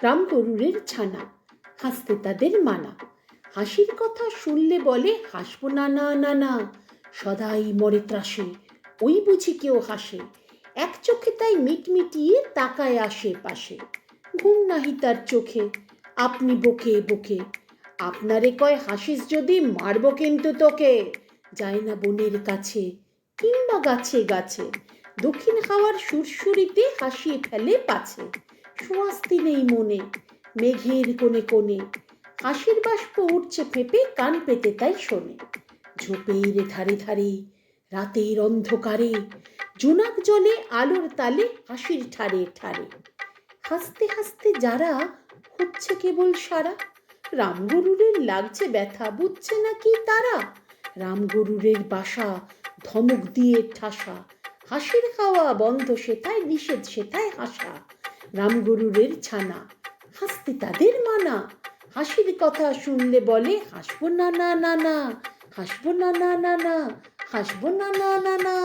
রামগরুরের ছানা, হাসতে তাদের মানা। হাসির কথা শুনলে বলে হাসবো না না না না, সদাই মরে ত্রাসে ওই বুঝি কেউ হাসে। এক চোখে তাই মিটমিটিয়ে তাকায় আশেপাশে, ঘুম নাহি তার চোখে, আপনি বকে বকে। আপনারে কয় হাসিস যদি মারবো কিন্তু তোকে। যায় না বনের কাছে কিংবা গাছে গাছে, দক্ষিণ হাওয়ার সুরসুরিতে হাসিয়ে ফেলে পাছে। সুয়াস্তি নেই মনে, মেঘের কোণে কোণে, হাসির বাষ্প উঠছে ফেঁপে, কান পেতে তাই শোনে। ঝোপের ধারে ধারে রাতের অন্ধকারে, জোনাক জলে আলোর তালে হাসির ঠারে ঠারে। হাসতে হাসতে যারা হচ্ছে কেবল সারা, রামগরুরের লাগছে ব্যথা বুঝছে নাকি তারা। রামগরুরের বাসা ধমক দিয়ে ঠাসা, হাসির খাওয়া বন্ধ সেথায়, নিষেধ সেথায় হাসা। রামগরুরের ছানা, হাসতে তাদের মানা। হাসির কথা শুনলে বলে হাসবো না না না না, হাসবো না না না না, হাসবো না না না না।